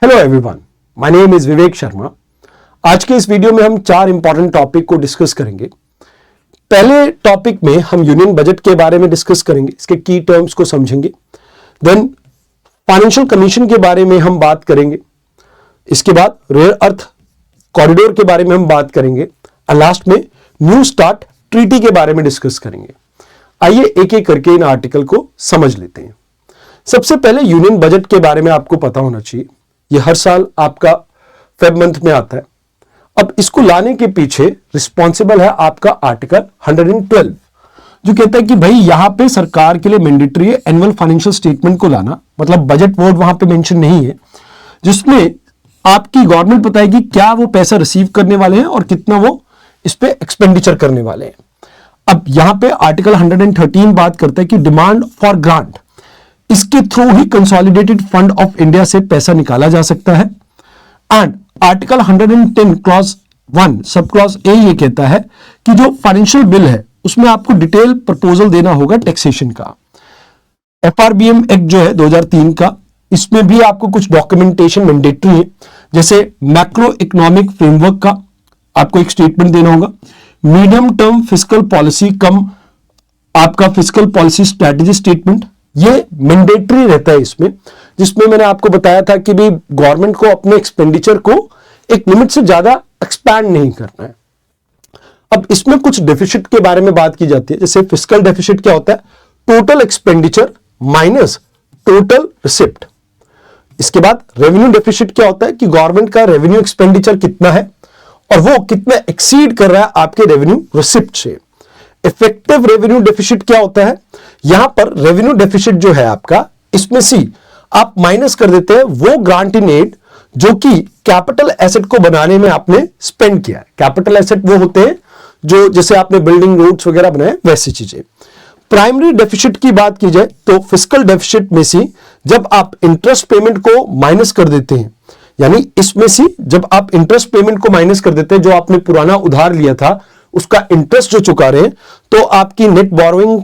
Hello everyone, my name is Vivek Sharma. आज के इस वीडियो में हम 4 इंपॉर्टेंट टॉपिक को डिस्कस करेंगे। पहले टॉपिक में हम यूनियन बजट के बारे में डिस्कस करेंगे, इसके की टर्म्स को समझेंगे। देन फाइनेंशियल कमीशन के बारे में हम बात करेंगे। इसके बाद रेयर अर्थ कॉरिडोर के बारे में हम बात करेंगे और लास्ट में न्यू स्टार्ट ट्रीटी के बारे में डिस्कस करेंगे। आइए एक एक करके इन आर्टिकल को समझ लेते हैं। सबसे पहले यूनियन बजट के बारे में आपको पता होना चाहिए। ये हर साल आपका फेब मंथ में आता है। अब इसको लाने के पीछे रिस्पॉन्सिबल है आपका आर्टिकल 112, जो कहता है कि भाई यहां पे सरकार के लिए मैंडेटरी है एनुअल फाइनेंशियल स्टेटमेंट को लाना, मतलब बजट वर्ड वहां पे मेंशन नहीं है, जिसमें आपकी गवर्नमेंट बताएगी क्या वो पैसा रिसीव करने वाले हैं और कितना वो इस पे एक्सपेंडिचर करने वाले हैं। अब यहां पे आर्टिकल 113 बात करता है कि डिमांड फॉर ग्रांट, इसके through he consolidated fund of India से पैसा निकाला जा सकता है। And article 110 clause 1 sub clause A ये कहता है कि जो फाइनेंशियल बिल है उसमें आपको डिटेल प्रपोजल देना होगा टैक्सेशन का। एफआरबीएम एक्ट जो है 2003 का, इसमें भी आपको कुछ डॉक्यूमेंटेशन मैंडेटरी है, जैसे मैक्रो इकोनॉमिक फ्रेमवर्क का आपको एक स्टेटमेंट देना होगा, मीडियम टर्म फिस्कल पॉलिसी कम आपका फिस्कल पॉलिसी स्ट्रेटेजी स्टेटमेंट, ये मैंडेटरी रहता है इसमें, जिसमें मैंने आपको बताया था कि भी गवर्नमेंट को अपने एक्सपेंडिचर को एक लिमिट से ज्यादा एक्सपैंड नहीं करना है। अब इसमें कुछ डेफिसिट के बारे में बात की जाती है, जैसे फिस्कल डेफिसिट क्या होता है, total expenditure minus total receipt. इसके बाद रेवेन्यू डेफिसिट क्या होता है कि गवर्नमेंट का रेवेन्यू एक्सपेंडिचर कितना है और वो कितना एक्सीड कर रहा है आपके रेवेन्यू रिसिप्ट से। इफेक्टिव रेवेन्यू डेफिसिट क्या होता है, यहां पर रेवेन्यू डेफिसिट जो है आपका, इसमें से आप माइनस कर देते हैं वो ग्रांट इन एड जो कि कैपिटल एसेट को बनाने में आपने स्पेंड किया है। कैपिटल एसेट वो होते हैं जो जैसे आपने बिल्डिंग रोड्स वगैरह बनाए, वैसी चीजें। प्राइमरी डेफिसिट की बात की जाए तो फिस्कल डेफिसिट में से जब आप इंटरेस्ट पेमेंट को माइनस कर देते हैं, यानी इसमें से जब आप इंटरेस्ट पेमेंट को माइनस कर देते हैं, जो आपने पुराना उधार लिया था उसका इंटरेस्ट जो चुका रहे हैं, तो आपकी नेट बोरोइंग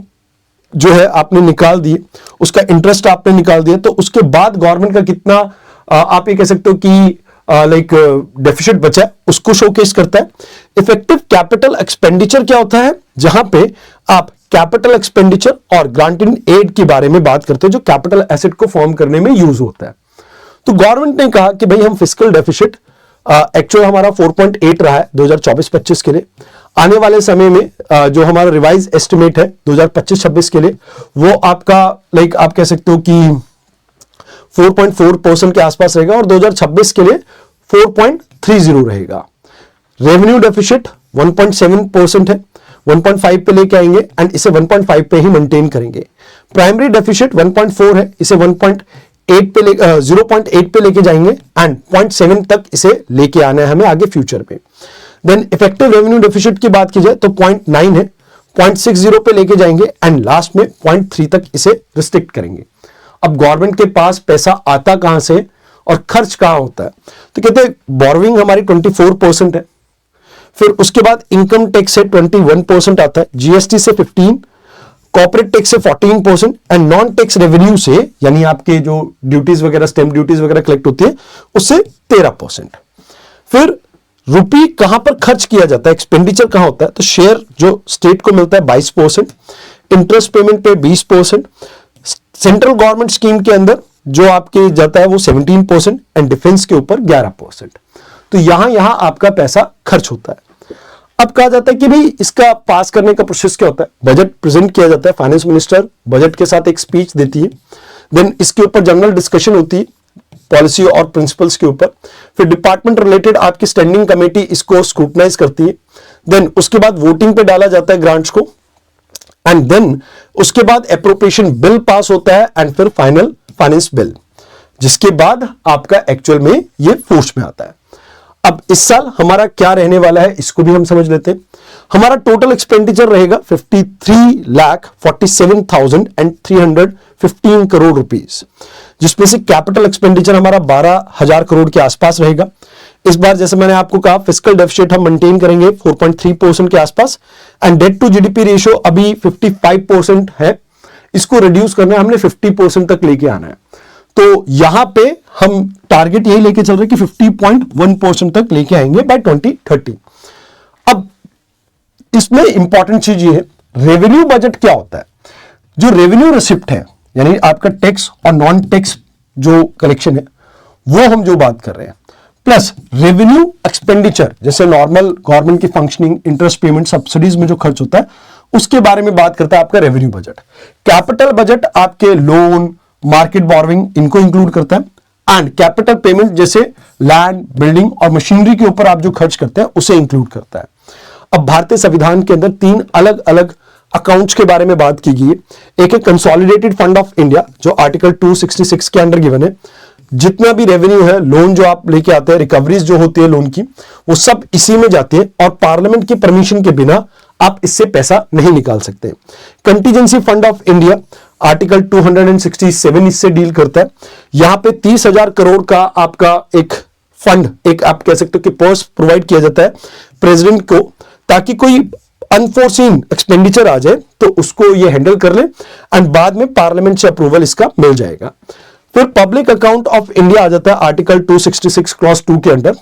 जो है आपने निकाल दी, उसका इंटरेस्ट आपने निकाल दिया, तो उसके बाद गवर्नमेंट का कितना आप ये कह सकते हो कि लाइक डेफिसिट बचा है, उसको शोकेस करता है। इफेक्टिव कैपिटल एक्सपेंडिचर क्या होता है, जहां पे आप कैपिटल एक्सपेंडिचर और ग्रांट इन एड के बारे में बात करते हैं, जो कैपिटल एसेट को फॉर्म करने में यूज होता है। तो गवर्नमेंट ने कहा कि भाई हम फिस्कल डेफिसिट एक्चुअल हमारा 4.8 रहा है 2024-25 के लिए। आने वाले समय में जो हमारा रिवाइज एस्टिमेट है 2025-26 के लिए, वो आपका लाइक आप कह सकते हो कि 4.4% के आसपास रहेगा और 2026 के लिए 4.30 रहेगा। रेवेन्यू डेफिसिट 1.7% है, 1.5 पे लेके आएंगे एंड इसे 1.5 पे ही मेंटेन करेंगे। प्राइमरी डेफिसिट 1.4 है, इसे 0.8 पे लेके जाएंगे एंड 0.7 तक इसे लेके आना है हमें आगे फ्यूचर में। देन इफेक्टिव रेवेन्यू डेफिसिट की बात की जाए तो 0.9 है, 0.60 पे लेके जाएंगे एंड लास्ट में 0.3 तक इसे रिस्ट्रिक्ट करेंगे। अब गवर्नमेंट के पास पैसा आता कहां से और खर्च कहां होता है, तो कहते हैं बोरोइंग हमारी 24% है, फिर उसके बाद इनकम टैक्स से 21% आता है, जीएसटी से 15%, कॉर्पोरेट टैक्स से 14% एंड नॉन टैक्स रेवेन्यू से, यानी आपके जो ड्यूटीज वगैरह स्टैंप ड्यूटीज वगैरह कलेक्ट होती है, उससे 13%। फिर रुपी कहां पर खर्च किया जाता है, एक्सपेंडिचर कहां होता है, तो शेयर जो स्टेट को मिलता है 22%, इंटरेस्ट पेमेंट पे 20%, सेंट्रल गवर्नमेंट स्कीम के अंदर जो आपके जाता है वो 17% एंड डिफेंस के ऊपर 11%। तो यहां आपका पैसा खर्च होता है। अब कहा जाता है कि भाई इसका पास करने का प्रोसेस क्या होता है, बजट प्रेजेंट किया जाता है, फाइनेंस मिनिस्टर बजट के साथ एक स्पीच देती है, देन इसके ऊपर जनरल डिस्कशन होती है पॉलिसी और प्रिंसिपल्स के ऊपर, फिर डिपार्टमेंट रिलेटेड आपकी स्टैंडिंग कमेटी इसको स्क्रूटनाइज करती है, देन उसके बाद वोटिंग पे डाला जाता है ग्रांट्स को एंड देन उसके बाद एप्रोप्रिएशन बिल पास होता है एंड फिर फाइनल फाइनेंस बिल, जिसके बाद आपका एक्चुअल में ये फोर्स में आता है। अब इस साल हमारा क्या रहने वाला है इसको भी हम समझ लेते हैं। हमारा टोटल एक्सपेंडिचर रहेगा 53,47,315 करोड़ रुपीस, जिसमें से कैपिटल एक्सपेंडिचर हमारा 12,000 करोड़ के आसपास रहेगा। इस बार जैसे मैंने आपको कहा फिस्कल डेफिसिट हम मेंटेन करेंगे 4.3% के आसपास and debt to GDP ratio अभी 55% है, इसको रिड्यूस करना है हमने 50% तक लेके आना है। तो यहां पे हम टारगेट यही लेके चल रहे हैं कि 50.1% तक लेके आएंगे बाय 2030। अब इसमें इंपॉर्टेंट चीज ये है, रेवेन्यू बजट क्या होता है? जो रेवेन्यू रिसिप्ट है, यानी आपका टैक्स और नॉन टैक्स जो कलेक्शन है, वो हम जो बात कर रहे हैं, प्लस रेवेन्यू एक्सपेंडिचर, जैसे नॉर्मल गवर्नमेंट की फंक्शनिंग, इंटरेस्ट पेमेंट, सब्सिडीज में जो खर्च होता है, उसके बारे में बात करता है आपका रेवेन्यू बजट। कैपिटल बजट आपके लोन, मार्केट बोरोइंग, इनको इंक्लूड करता है, एंड कैपिटल पेमेंट जैसे लैंड, बिल्डिंग और मशीनरी के ऊपर आप जो खर्च करते हैं उसे इंक्लूड करता है। अब भारतीय संविधान के अंदर 3 अलग अलग अकाउंट्स के बारे में बात की गई है। एक है कंसोलिडेटेड फंड ऑफ इंडिया, जो आर्टिकल 266 के अंडर गिवन है। जितना भी रेवेन्यू है, लोन जो आप लेके आते हैं, रिकवरीज जो होती है लोन की, वो सब इसी में जाती है और पार्लियामेंट की परमिशन के बिना आप इससे पैसा नहीं निकाल सकते। Contingency fund of India, article 267 इससे डील करता है। यहां पे 30,000 करोड़ का आपका एक फंड, एक आप कह सकते हो कि पर्स प्रोवाइड किया जाता है प्रेसिडेंट को, ताकि कोई अनफोर्सीन एक्सपेंडिचर आ जाए तो उसको ये हैंडल कर ले एंड बाद में पार्लियामेंट से अप्रूवल इसका मिल जाएगा। फिर पब्लिक अकाउंट ऑफ इंडिया आ जाता है आर्टिकल 266(2) के अंडर।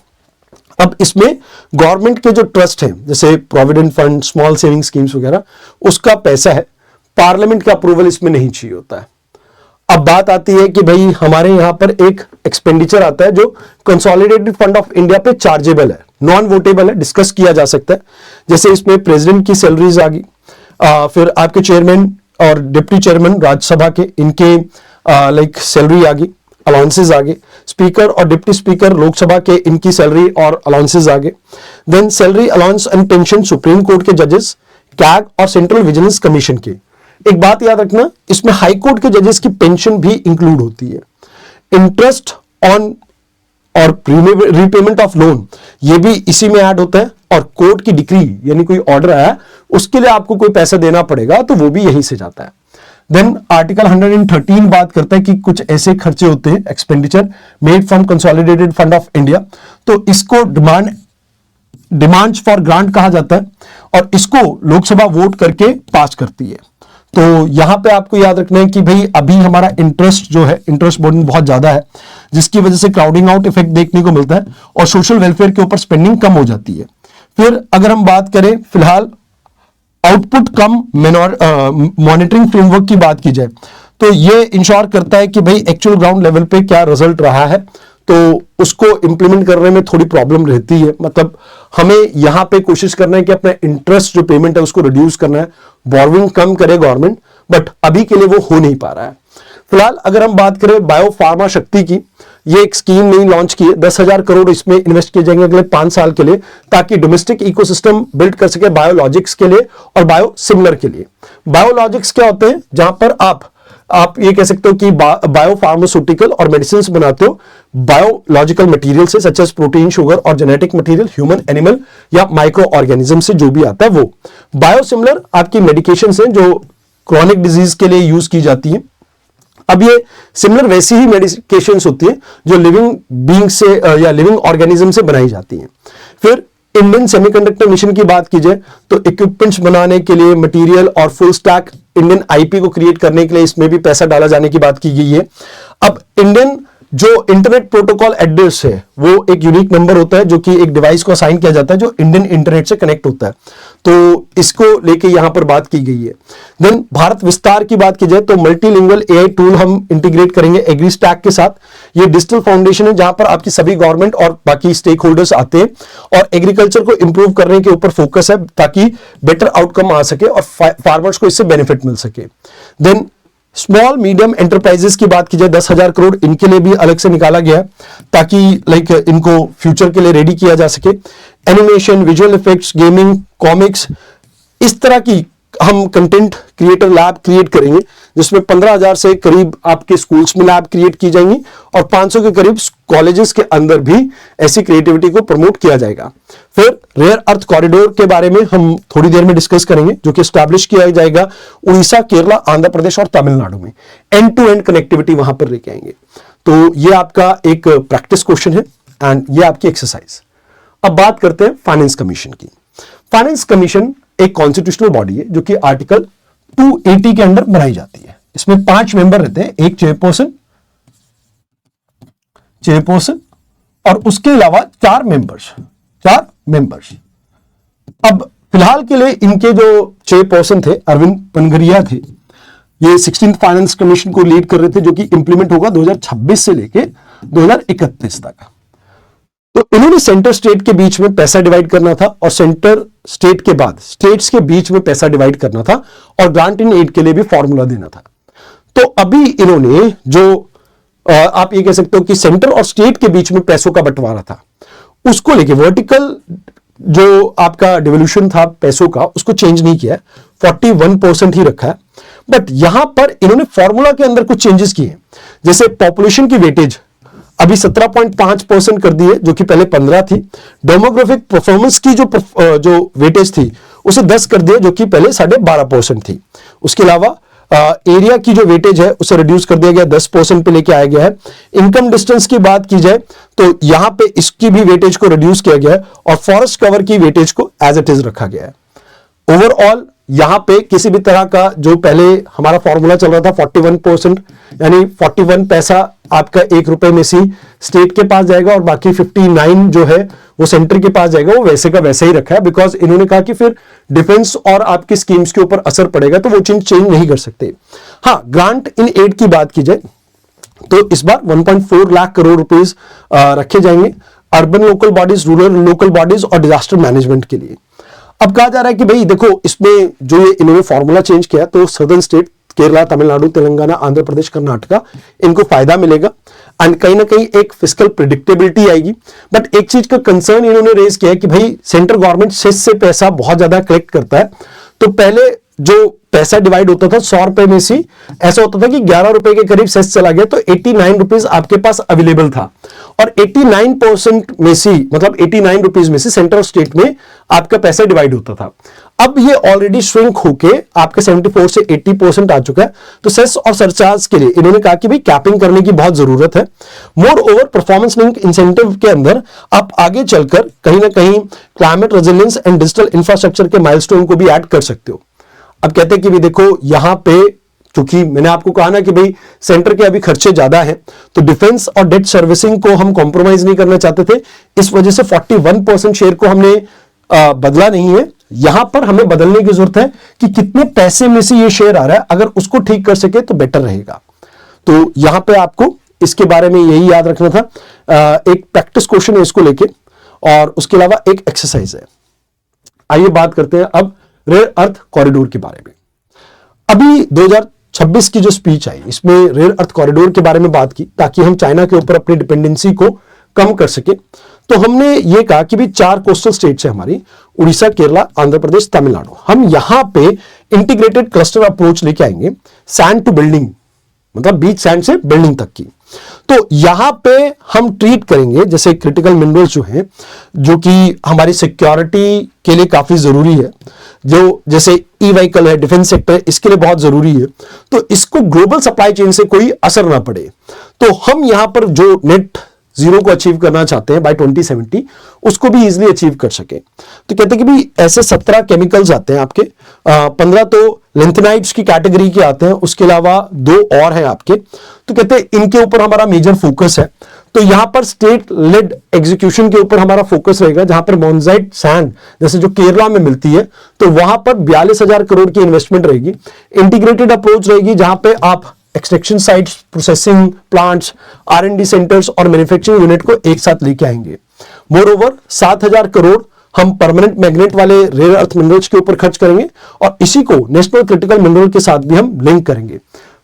अब इसमें गवर्नमेंट के जो ट्रस्ट हैं, जैसे provident fund, small saving schemes वगैरह, उसका पैसा है, पार्लियामेंट का अप्रूवल इसमें नहीं चाहिए होता है। अब बात आती है कि भाई हमारे यहां पर एक एक्सपेंडिचर आता है जो कंसोलिडेटेड फंड ऑफ इंडिया पे चार्जेबल है, नॉन वोटेबल है, डिस्कस किया जा सकता है। जैसे इसमें प्रेसिडेंट की सैलरीज आ गई, फिर आपके चेयरमैन और डिप्टी चेयरमैन राज्यसभा के, इनके लाइक सैलरी आ गई, अलाउंसेस आ गए। स्पीकर और डिप्टी स्पीकर लोकसभा के, इनकी सैलरी और अलाउंसेस आ गए। Then salary, allowance and pension supreme court के जजेस, कैग और सेंट्रल विजिलेंस कमीशन के। एक बात याद रखना, इसमें हाई कोर्ट के जजेस की पेंशन भी इंक्लूड होती है। इंटरेस्ट ऑन और रीपेमेंट ऑफ लोन, ये भी इसी में ऐड होता है। और कोर्ट की डिक्री, यानी कोई ऑर्डर आया, उसके लिए आपको कोई पैसा देना पड़ेगा, तो वो भी यहीं से जाता है। देन आर्टिकल 113 बात करता है कि कुछ ऐसे खर्चे होते हैं, expenditure made from consolidated fund of India, तो इसको डिमांड्स फॉर ग्रांट कहा जाता है और इसको लोकसभा वोट करके पास करती है। तो यहां पे आपको याद रखना है कि भाई अभी हमारा इंटरेस्ट जो है, इंटरेस्ट बर्डन बहुत ज्यादा है, जिसकी वजह से क्राउडिंग आउट इफेक्ट देखने को मिलता है और सोशल वेलफेयर के ऊपर स्पेंडिंग कम हो जाती है। फिर अगर हम बात करें फिलहाल आउटपुट कम मॉनिटरिंग फ्रेमवर्क की बात की जाए, तो ये इंश्योर करता है कि भाई एक्चुअल ग्राउंड लेवल पे क्या रिजल्ट रहा है, तो उसको इंप्लीमेंट करने में थोड़ी प्रॉब्लम रहती है। मतलब हमें यहां पे कोशिश करना है कि अपना इंटरेस्ट जो पेमेंट है उसको रिड्यूस करना है, बोरोइंग कम करे गवर्नमेंट, बट अभी के लिए वो हो नहीं पा रहा है। फिलहाल अगर हम बात करें बायो फार्मा शक्ति की, ये एक स्कीम नई लॉन्च की है। 10,000 करोड़ इसमें इन्वेस्ट किए जाएंगे अगले 5 साल के लिए, ताकि डोमेस्टिक इकोसिस्टम बिल्ड कर सके बायोलॉजिक्स के लिए और बायोसिमिलर के लिए। बायोलॉजिक्स क्या होते हैं? जहां पर आप ये कह सकते हो कि बायो फार्मास्यूटिकल और मेडिसिन बनाते हो बायोलॉजिकल मटेरियल से, सच एज प्रोटीन, शुगर और जेनेटिक मटेरियल, ह्यूमन, एनिमल या माइक्रो ऑर्गेनिज्म से जो भी आता है वो। बायोसिमिलर आपकी मेडिकेशन है जो क्रॉनिक डिजीज के लिए यूज की जाती है। अब ये सिमिलर वैसी ही मेडिकेशंस होती है जो लिविंग बीइंग से या लिविंग ऑर्गेनिज्म से बनाई जाती हैं। फिर इंडियन सेमीकंडक्टर मिशन की बात की जाए तो इक्विपमेंट्स बनाने के लिए मटेरियल और फुल स्टैक इंडियन आईपी को क्रिएट करने के लिए इसमें भी पैसा डाला जाने की बात की गई है। अब इंडियन जो इंटरनेट प्रोटोकॉल एड्रेस है वो एक यूनिक नंबर होता है जो कि एक डिवाइस को असाइन किया जाता है जो इंडियन इंटरनेट से कनेक्ट होता है, तो इसको लेके यहां पर बात की गई है। देन भारत विस्तार की बात की जाए तो मल्टीलिंगुअल एआई टूल हम इंटीग्रेट करेंगे एग्री स्टैक के साथ। ये डिजिटल फाउंडेशन है जहां पर आपकी सभी गवर्नमेंट और बाकी स्टेक होल्डर्स आते हैं और एग्रीकल्चर को इंप्रूव करने के ऊपर फोकस है ताकि बेटर आउटकम आ सके और फार्मर्स को इससे बेनिफिट मिल सके। देन स्मॉल मीडियम एंटरप्राइजेस की बात की जाए 10,000 करोड़ इनके लिए भी अलग से निकाला गया ताकि लाइक इनको फ्यूचर के लिए रेडी किया जा सके। Animation, visual effects, gaming, comics, इस तरह की हम कंटेंट क्रिएटर लैब क्रिएट करेंगे जिसमें 15,000 से करीब आपके स्कूल्स में लैब क्रिएट की जाएंगी और 500 के करीब कॉलेजेस के अंदर भी ऐसी क्रिएटिविटी को प्रमोट किया जाएगा। फिर रेयर अर्थ कॉरिडोर के बारे में हम थोड़ी देर में डिस्कस करेंगे जो कि एस्टैब्लिश किया जाएगा उड़ीसा, केरला, आंध्र प्रदेश और तमिलनाडु में। एंड टू एंड कनेक्टिविटी वहां पर लेके आएंगे। तो ये आपका एक प्रैक्टिस क्वेश्चन है एंड ये आपकी एक्सरसाइज। अब बात करते हैं फाइनेंस कमीशन की। फाइनेंस कमीशन एक कॉन्स्टिट्यूशनल बॉडी है जो कि आर्टिकल 280 के अंडर बनाई जाती है। इसमें 5 मेंबर रहते हैं, एक चेयरपर्सन, चेयरपर्सन और उसके अलावा 4 मेंबर्स। अब फिलहाल के लिए इनके जो चेयरपर्सन थे अरविंद पनगरिया थे, ये 16th फाइनेंस कमीशन को लीड कर रहे थे, जो कि इंप्लीमेंट होगा 2026 से लेके 2031 तक। तो इन्होंने सेंटर स्टेट के बीच में पैसा डिवाइड करना था और सेंटर स्टेट के बाद स्टेट्स के बीच में पैसा डिवाइड करना था और ग्रांट इन एड के लिए भी फॉर्मूला देना था। तो अभी इन्होंने जो आप ये कह सकते हो कि सेंटर और स्टेट के बीच में पैसों का बंटवारा था, उसको लेके वर्टिकल जो आपका डिवोल्यूशन था पैसों का, उसको चेंज नहीं किया है, 41% ही रखा है। बट यहां पर इन्होंने फॉर्मूला के अंदर कुछ चेंजेस किए, जैसे पॉपुलेशन की वेटेज अभी 17.5% कर दी है, जो कि पहले 15 थी। डेमोग्राफिक परफॉर्मेंस की जो वेटेज थी उसे 10 कर दिया, जो कि पहले 12.5% थी। उसके अलावा एरिया की जो वेटेज है उसे रिड्यूस कर दिया गया, 10% पे लेके आया गया है। इनकम डिस्टेंस की बात की जाए तो यहां पे इसकी भी वेटेज को रिड्यूस किया गया है और फॉरेस्ट कवर की वेटेज को एज इट इज रखा गया है। ओवरऑल यहां पे किसी भी तरह का जो पहले हमारा फॉर्मूला चल रहा था 41%, यानी 41 पैसा आपका 1 रुपए में से स्टेट के पास जाएगा और बाकी 59 जो है वो सेंटर के पास जाएगा, वो वैसे का वैसे ही रखा है। बिकॉज इन्होंने कहा कि फिर डिफेंस और आपकी स्कीम्स के ऊपर असर पड़ेगा, तो वो चेंज नहीं कर सकते। हाँ, ग्रांट इन एड की बात की जाए तो इस बार 1.4 लाख करोड़ रुपीस रखे जाएंगे urban local bodies, rural local bodies और डिजास्टर मैनेजमेंट के लिए। अब कहा जा रहा है कि भाई देखो, इसमें जो ये इन्होंने फॉर्मूला चेंज किया तो सदर्न स्टेट केरला, तमिलनाडु, तेलंगाना, आंध्र प्रदेश, कर्नाटका, इनको फायदा मिलेगा एंड कहीं ना कहीं एक फिस्कल प्रेडिक्टेबिलिटी आएगी। बट एक चीज का कंसर्न इन्होंने रेज किया है कि भाई सेंट्रल गवर्नमेंट सेस से पैसा बहुत ज्यादा कलेक्ट करता है, तो पहले जो पैसा डिवाइड होता था 100 रुपए में से ऐसा होता था कि 11 रुपए के करीब सेस चला गया, तो 89 रुपीज आपके पास अवेलेबल था और 89% में से, मतलब 89 रुपीज में से सेंट्रल स्टेट में आपका पैसा डिवाइड होता था। अब ये ऑलरेडी श्रिंक होके आपके 74 से 80% आ चुका है। तो सेस और सरचार्ज के लिए इन्होंने कहा कि भाई कैपिंग करने की बहुत जरूरत है। More over performance link incentive के अंदर आप आगे चलकर कहीं ना कहीं climate resilience and digital infrastructure के माइलस्टोन को भी ऐड कर सकते हो। अब कहते हैं कि भी देखो यहां पे, क्योंकि मैंने आपको कहा ना कि भाई सेंटर के अभी खर्चे ज्यादा हैं, तो डिफेंस और डेट सर्विसिंग को हम कॉम्प्रोमाइज नहीं करना चाहते थे, इस वजह से 41% शेयर को हमने बदला नहीं है। यहां पर हमें बदलने की जरूरत है कि कितने पैसे में से ये शेयर आ रहा है, अगर उसको ठीक कर सके तो बेटर रहेगा। तो यहां पे आपको इसके बारे में यही याद रखना था। एक प्रैक्टिस क्वेश्चन है इसको लेके और उसके अलावा एक एक्सरसाइज है। आइए बात करते हैं अब रेयर अर्थ कॉरिडोर के बारे में। अभी 2026 की जो स्पीच आई, इसमें रेयर अर्थ कॉरिडोर के बारे में बात की ताकि हम चाइना के ऊपर अपनी डिपेंडेंसी को कम कर सके। तो हमने ये कहा कि भी 4 कोस्टल स्टेट्स है हमारी, उड़ीसा, केरला, आंध्र प्रदेश, तमिलनाडु। हम यहां पे इंटीग्रेटेड क्लस्टर अप्रोच लेके आएंगे, सैंड टू बिल्डिंग, मतलब बीच सैंड से बिल्डिंग तक की। तो यहां पे हम ट्रीट करेंगे जैसे क्रिटिकल मिनरल्स जो हैं, जो कि हमारी सिक्योरिटी के लिए काफी जरूरी है, जो जैसे ई व्हीकल है, डिफेंस सेक्टर, इसके लिए बहुत जरूरी है। तो इसको ग्लोबल सप्लाई चेन से कोई असर ना पड़े, तो हम यहां पर जो नेट जीरो को अचीव करना चाहते हैं बाय 2070, उसको भी इजीली अचीव कर सके। तो कहते हैं कि भी ऐसे 17 केमिकल्स आते हैं आपके, 15 तो लिंथेनाइड्स की कैटेगरी के आते हैं, उसके अलावा 2 और हैं आपके। तो कहते हैं इनके ऊपर हमारा मेजर फोकस है। तो यहां पर स्टेट लेड एग्जीक्यूशन के ऊपर हमारा फोकस रहेगा, जहां पर मोनजाइट सैंड जैसे जो केरला में मिलती है, तो वहां पर 42,000 करोड़ की इन्वेस्टमेंट रहेगी। इंटीग्रेटेड अप्रोच रहेगी, जहां पे आप extraction sites, processing plants, R&D centres और मैन्युफैक्चरिंग यूनिट को एक साथ लेके आएंगे। मोर ओवर 7,000 करोड़ हम परमानेंट मैग्नेट वाले रेयर अर्थ मिनरल्स के ऊपर खर्च करेंगे और इसी को नेशनल क्रिटिकल मिनरल के साथ भी हम लिंक करेंगे।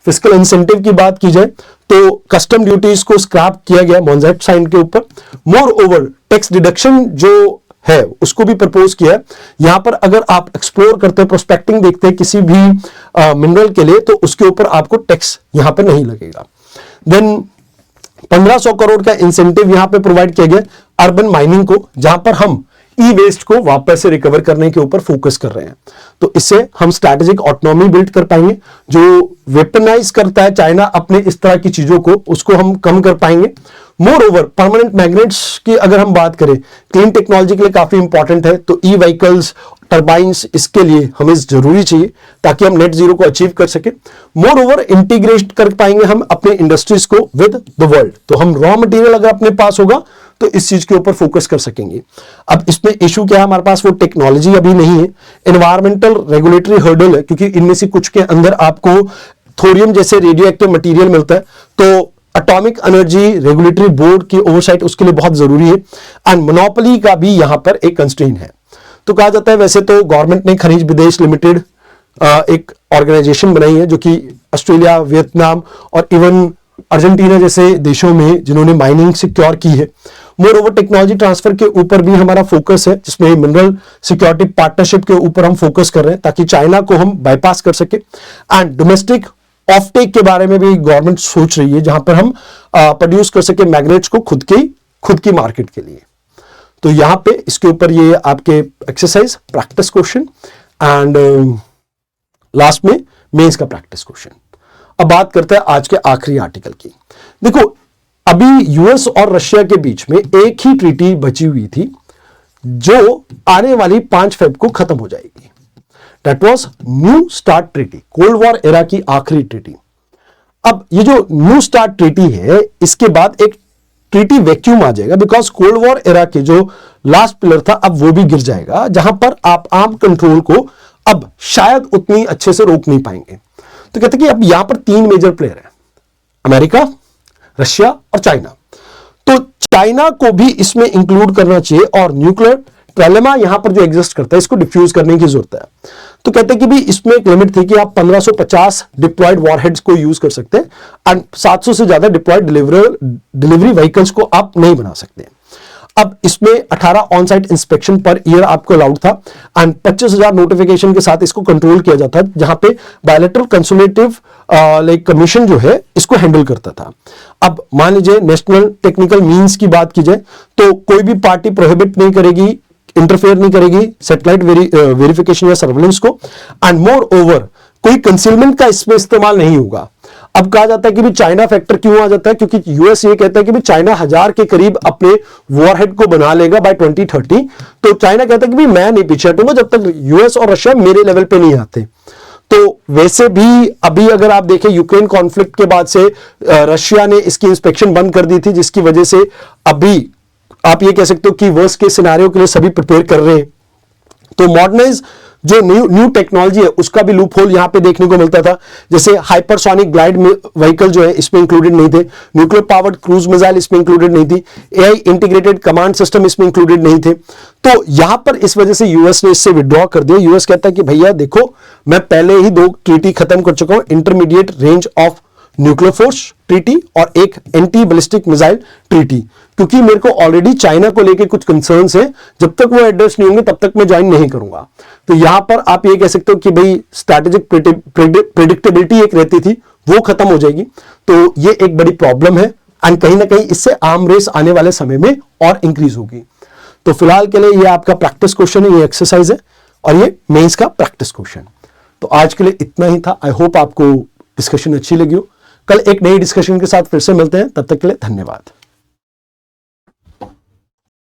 फिस्कल इंसेंटिव की बात की जाए तो कस्टम ड्यूटीज को स्क्रैप किया गया मोनजाइट सैंड के ऊपर। मोर ओवर टैक्स डिडक्शन जो है उसको भी प्रपोज किया। यहां पर अगर आप एक्सप्लोर करते हैं, प्रोस्पेक्टिंग देखते हैं किसी भी मिनरल के लिए, तो उसके ऊपर आपको टैक्स यहां पर नहीं लगेगा। देन 1500 करोड़ का इंसेंटिव यहां पे प्रोवाइड किया गया अर्बन माइनिंग को, जहां पर हम ई वेस्ट को वापस से रिकवर करने के ऊपर फोकस कर रहे हैं। तो इससे हम स्ट्रैटेजिक ऑटोनॉमी बिल्ड कर पाएंगे। जो वेपनाइज करता है चाइना अपने इस तरह की चीजों को, उसको हम कम कर पाएंगे। मोर ओवर परमानेंट मैग्नेट्स की अगर हम बात करें, क्लीन टेक्नोलॉजी के लिए काफी इंपॉर्टेंट है, तो ई व्हीकल्स टर्बाइंस, इसके लिए हमें जरूरी चाहिए ताकि हम नेट जीरो को अचीव कर सके। मोर ओवर इंटीग्रेट कर पाएंगे हम अपने इंडस्ट्रीज को विद द वर्ल्ड। तो हम रॉ मटेरियल अगर अपने पास होगा तो इस चीज के ऊपर फोकस कर सकेंगे। अब इसमें इशू क्या है, हमारे पास वो टेक्नोलॉजी अभी नहीं है, एनवायरमेंटल रेगुलेटरी हर्डल है, क्योंकि इनमें से कुछ के अंदर आपको थोरियम जैसे रेडियो एक्टिव मटीरियल मिलता है, तो एटॉमिक एनर्जी रेगुलेटरी बोर्ड की ओवरसाइट उसके लिए बहुत जरूरी है। एंड मोनोपोली का भी यहां पर एक कंस्ट्रेंट है। तो कहा जाता है वैसे तो गवर्नमेंट ने खनिज विदेश लिमिटेड एक ऑर्गेनाइजेशन बनाई है जो कि ऑस्ट्रेलिया, वियतनाम और इवन अर्जेंटीना जैसे देशों में जिन्होंने माइनिंग सिक्योर की है। मोर ओवर टेक्नोलॉजी ट्रांसफर के ऊपर भी हमारा फोकस है, जिसमें मिनरल सिक्योरिटी पार्टनरशिप के ऊपर हम फोकस कर रहे हैं ताकि चाइना को हम बाईपास कर सके। एंड डोमेस्टिक ऑफटेक के बारे में भी गवर्नमेंट सोच रही है, जहां पर हम प्रोड्यूस कर सके मैग्नेट्स को खुद की मार्केट के लिए। तो यहां पे इसके ऊपर ये आपके exercise practice question and last में मेंस का प्रैक्टिस क्वेश्चन। अब बात करते हैं आज के आखिरी आर्टिकल की। देखो, अभी यूएस और रशिया के बीच में एक ही ट्रीटी बची हुई थी जो आने वाली 5 फरवरी को खत्म हो जाएगी। That was new start treaty, cold war era की आखिरी ट्रीटी। अब ये जो न्यू स्टार्ट ट्रीटी है, इसके बाद एक ट्रीटी वैक्यूम आ जाएगा, बिकॉज कोल्ड वॉर एरा के जो लास्ट पिलर था अब वो भी गिर जाएगा, जहां पर आप आर्म कंट्रोल को अब शायद उतनी अच्छे से रोक नहीं पाएंगे। तो कहते हैं कि अब यहां पर 3 मेजर प्लेयर हैं, अमेरिका, रशिया और चाइना। तो चाइना को भी इसमें इंक्लूड करना चाहिए और न्यूक्लियर ट्रायलेमा यहां पर जो एग्जिस्ट करता है इसको डिफ्यूज करने की जरूरत है। तो कहते हैं कि भी इसमें एक लिमिट थी कि आप 1550 डिप्लॉयड वॉरहेड्स को यूज कर सकते हैं एंड 700 से ज्यादा डिप्लॉयड डिलीवरी व्हीकल्स को आप नहीं बना सकते। अब इसमें 18 on site inspection per year आपको अलाउड था एंड 25,000 नोटिफिकेशन के साथ इसको कंट्रोल किया जाता है, जहां पे बायलैटरल कंसुलेटिव कमीशन जो है इसको हैंडल करता था। अब मान लीजिए नेशनल टेक्निकल मींस की बात की जाए तो कोई भी पार्टी प्रोहिबिट नहीं करेगी, इंटरफेयर नहीं करेगी सैटेलाइट वेरिफिकेशन या सर्वेलेंस को। एंड मोर ओवर कोई कंसीलमेंट का इसमें इस्तेमाल नहीं होगा। अब कहा जाता है कि भी चाइना फैक्टर क्यों आ जाता है, क्योंकि यूएस ये कहता है कि भी चाइना 1000 के करीब अपने वॉरहेड को बना लेगा बाय 2030। तो चाइना कहता है कि भी मैं नहीं पीछे हटूंगा जब तक यूएस और रशिया मेरे लेवल पे नहीं आते। तो वैसे भी अभी अगर आप देखें यूक्रेन कॉन्फ्लिक्ट के बाद से रशिया ने इसकी इंस्पेक्शन बंद कर दी थी, जिसकी वजह से अभी आप ये कह सकते हो कि वर्स्ट के सिनेरियो के लिए सभी प्रिपेयर कर रहे हैं। तो मॉडर्नाइज जो न्यू टेक्नोलॉजी है उसका भी लूप होल यहां पे देखने को मिलता था, जैसे हाइपरसोनिक ग्लाइड व्हीकल जो है इसमें इंक्लूडेड नहीं थे, न्यूक्लियर पावर्ड क्रूज मिसाइल इसमें इंक्लूडेड नहीं थी, एआई इंटीग्रेटेड कमांड सिस्टम इसमें इंक्लूडेड नहीं थे। तो यहां पर इस वजह से यूएस ने इससे विड्रॉ कर दिया। यूएस कहता है कि भैया देखो, मैं पहले ही 2 ट्रीटी खत्म कर चुका हूं, intermediate range of nuclear force treaty और एक एंटी बैलिस्टिक मिसाइल ट्रीटी, क्योंकि मेरे को ऑलरेडी चाइना को लेकर कुछ कंसर्न्स है, जब तक वो एड्रेस नहीं होंगे तब तक मैं ज्वाइन नहीं करूंगा। तो यहां पर आप ये कह सकते हो कि भाई स्ट्रैटेजिक प्रेडिक्टेबिलिटी एक रहती थी वो खत्म हो जाएगी। तो ये एक बड़ी प्रॉब्लम है एंड कहीं ना कहीं इससे आर्म रेस आने वाले समय में और इंक्रीज होगी। तो फिलहाल के लिए ये आपका प्रैक्टिस क्वेश्चन है, ये एक्सरसाइज है और ये मेंस का प्रैक्टिस क्वेश्चन। तो आज के लिए इतना ही था। आई होप आपको डिस्कशन अच्छी लगी हो। कल एक नई डिस्कशन के साथ फिर से मिलते हैं, तब तक के लिए धन्यवाद।